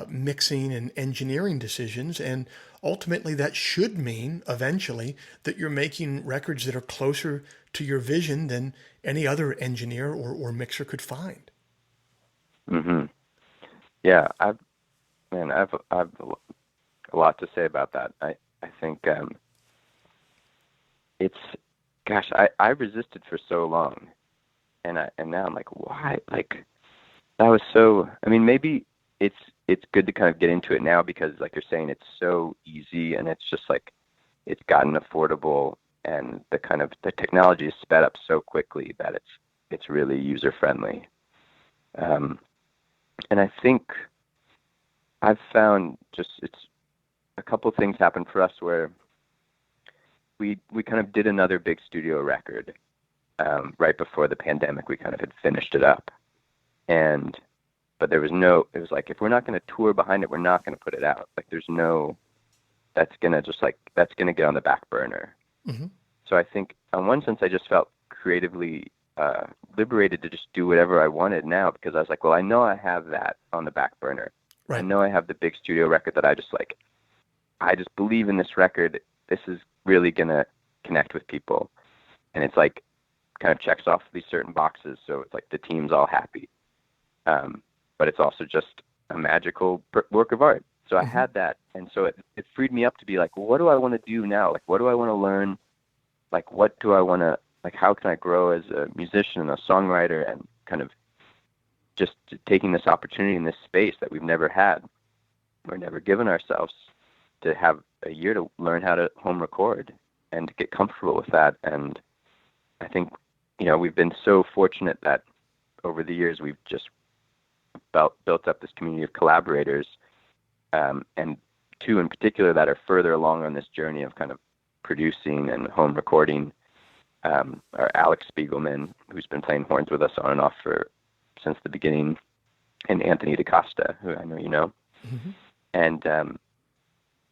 mixing and engineering decisions, and ultimately that should mean eventually that you're making records that are closer to your vision than any other engineer or mixer could find. Hmm. Yeah, I've a lot to say about that. I think it's, gosh, I resisted for so long, and now I'm like, why? Like, that was so. I mean, maybe it's good to kind of get into it now because, like you're saying, it's so easy, and it's just like it's gotten affordable, and the technology is sped up so quickly that it's really user friendly. Um, and I think I've found just it's a couple of things happened for us where we kind of did another big studio record right before the pandemic. We kind of had finished it up, and but there was no. It was like, if we're not going to tour behind it, we're not going to put it out. Like, there's no. That's gonna get on the back burner. Hmm. So I think, in one sense, I just felt creatively liberated to just do whatever I wanted now, because I was like, well, I know I have that on the back burner. I Right. know I have the big studio record that I just believe in this record. This is really gonna connect with people, and it's like kind of checks off these certain boxes. So it's like the team's all happy, but it's also just a magical work of art. So I Hmm. had that, and so it freed me up to be like, well, what do I want to do now? Like, what do I want to learn? Like, what do I want to, like, how can I grow as a musician and a songwriter, and kind of just taking this opportunity in this space that we've never had or never given ourselves, to have a year to learn how to home record and to get comfortable with that. And I think, we've been so fortunate that over the years we've just built up this community of collaborators, and two in particular that are further along on this journey of kind of producing and home recording, are Alex Spiegelman, who's been playing horns with us on and off since the beginning, and Anthony DaCosta, who I know you know. Hmm.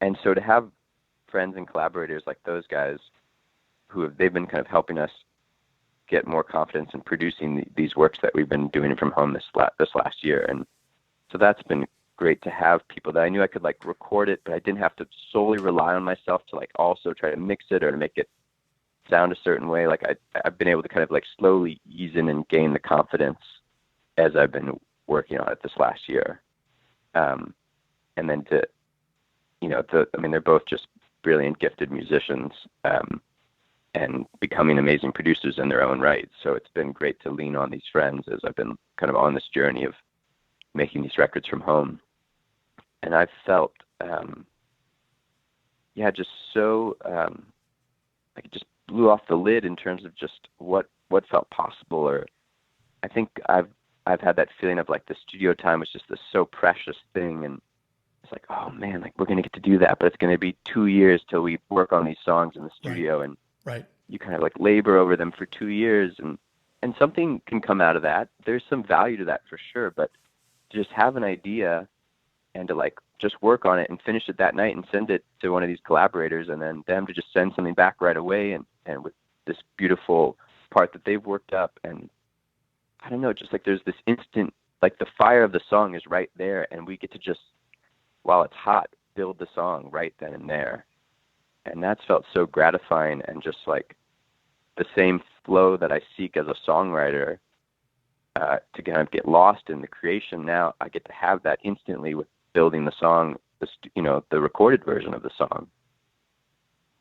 And so to have friends and collaborators like those guys, they've been kind of helping us get more confidence in producing these works that we've been doing from home this last year. And so that's been great to have people that I knew I could like record it, but I didn't have to solely rely on myself to like also try to mix it or to make it sound a certain way. Like, I've been able to kind of like slowly ease in and gain the confidence as I've been working on it this last year. And then I mean, they're both just brilliant, gifted musicians, and becoming amazing producers in their own right. So it's been great to lean on these friends as I've been kind of on this journey of making these records from home. And I've felt, just so, like, it just blew off the lid in terms of just what felt possible. Or I think I've had that feeling of like the studio time was just this so precious thing, and it's like, oh man, like, we're gonna get to do that, but it's gonna be 2 years till we work on these songs in the Right. studio, and Right. you kind of like labor over them for 2 years, and something can come out of that. There's some value to that for sure, but to just have an idea and to like just work on it and finish it that night and send it to one of these collaborators, and then them to just send something back right away, and with this beautiful part that they've worked up. And I don't know, just like there's this instant, like the fire of the song is right there, and we get to just, while it's hot, build the song right then and there. And that's felt so gratifying, and just like the same flow that I seek as a songwriter, to kind of get lost in the creation. Now I get to have that instantly with building the song, the recorded version of the song.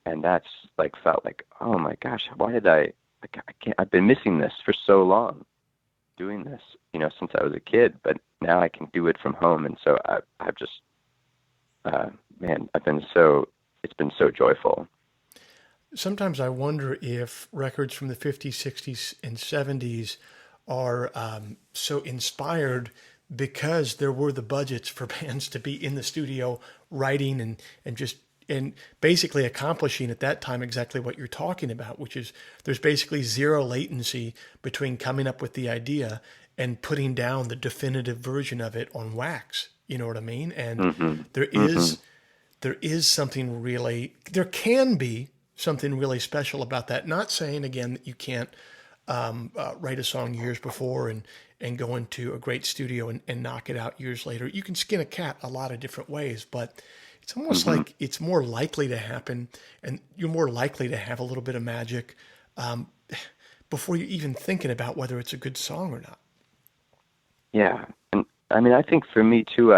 And that's like felt like, oh my gosh, why did I can't, I've been missing this for so long, doing this, since I was a kid, but now I can do it from home. And so I've just, man, it's been so joyful. Sometimes I wonder if records from the 50s, 60s, and 70s are so inspired because there were the budgets for bands to be in the studio writing and basically accomplishing at that time exactly what you're talking about, which is there's basically zero latency between coming up with the idea and putting down the definitive version of it on wax. You know what I mean? And there can be something really special about that. Not saying again that you can't write a song years before and go into a great studio and knock it out years later. You can skin a cat a lot of different ways, but it's almost like it's more likely to happen, and you're more likely to have a little bit of magic before you're even thinking about whether it's a good song or not. Yeah. And I mean, I think for me too,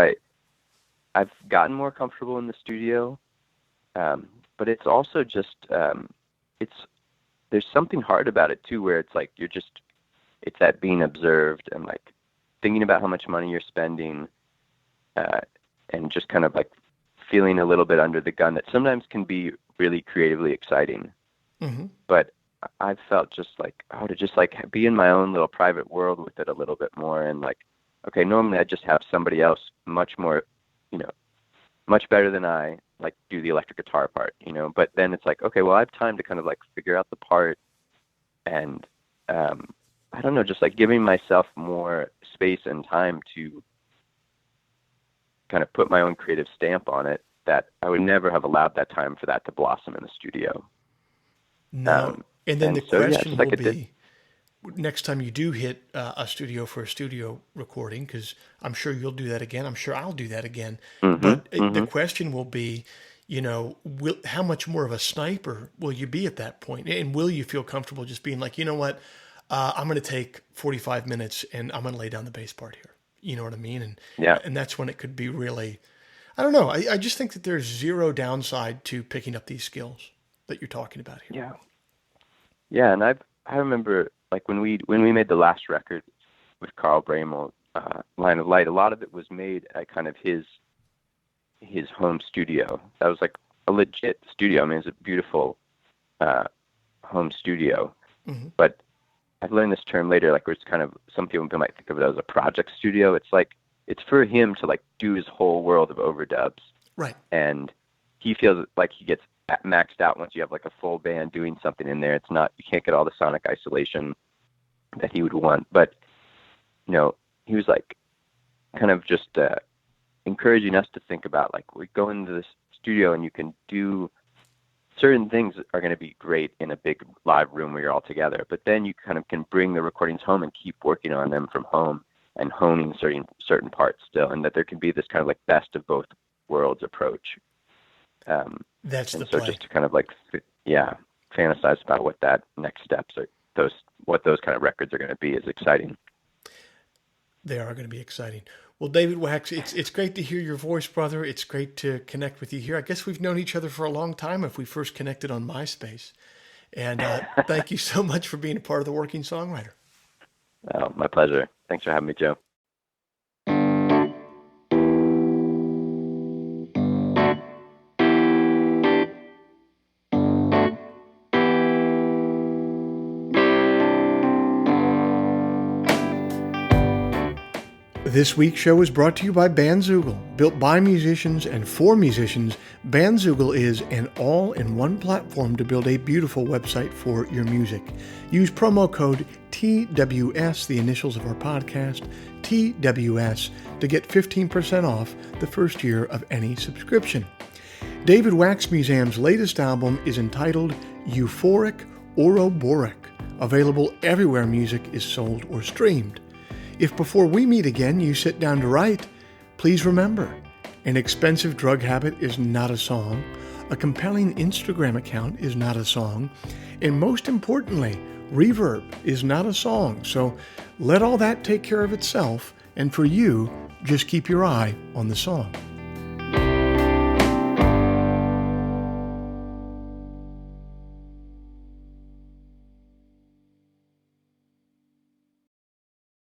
I've gotten more comfortable in the studio, but it's also just, there's something hard about it too, where it's like, it's that being observed and like thinking about how much money you're spending, and just kind of like feeling a little bit under the gun that sometimes can be really creatively exciting. Mm-hmm. But I've felt just like, to just like be in my own little private world with it a little bit more. And like, okay, normally I just have somebody else much more, much better than I like do the electric guitar part, but then it's like, okay, well, I have time to kind of like figure out the part. And, I don't know, just like giving myself more space and time to kind of put my own creative stamp on it, that I would never have allowed that time for that to blossom in the studio. No. And then the question like will be, next time you do hit a studio for a studio recording, because I'm sure you'll do that again. I'm sure I'll do that again. But the question will be, how much more of a sniper will you be at that point? And will you feel comfortable just being like, you know what, I'm going to take 45 minutes and I'm going to lay down the bass part here. You know what I mean? And that's when it could be really, I don't know. I just think that there's zero downside to picking up these skills that you're talking about here. Yeah. Yeah. And I remember like when we made the last record with Carl Bramel, Line of Light, a lot of it was made at kind of his home studio. That was like a legit studio. I mean, it's a beautiful home studio. Mm-hmm. But I've learned this term later, like where it's kind of, some people might think of it as a project studio. It's like, it's for him to like do his whole world of overdubs. Right. And he feels like he gets maxed out once you have like a full band doing something in there. It's not, you can't get all the sonic isolation that he would want. But, he was like kind of just encouraging us to think about like, we go into this studio and you can do certain things are going to be great in a big live room where you're all together, but then you kind of can bring the recordings home and keep working on them from home and honing certain parts still, and that there can be this kind of like best of both worlds approach. That's the so play. Just to kind of like, fantasize about what that next steps are, what those kind of records are going to be is exciting. They are going to be exciting. Well, David Wax, it's great to hear your voice, brother. It's great to connect with you here. I guess we've known each other for a long time if we first connected on MySpace. And thank you so much for being a part of the Working Songwriter. Oh, my pleasure. Thanks for having me, Joe. This week's show is brought to you by Bandzoogle. Built by musicians and for musicians, Bandzoogle is an all-in-one platform to build a beautiful website for your music. Use promo code TWS, the initials of our podcast, TWS, to get 15% off the first year of any subscription. David Wax Museum's latest album is entitled Euphoric Ouroboros, available everywhere music is sold or streamed. If before we meet again you sit down to write, please remember, an expensive drug habit is not a song, a compelling Instagram account is not a song, and most importantly, reverb is not a song. So let all that take care of itself, and for you, just keep your eye on the song.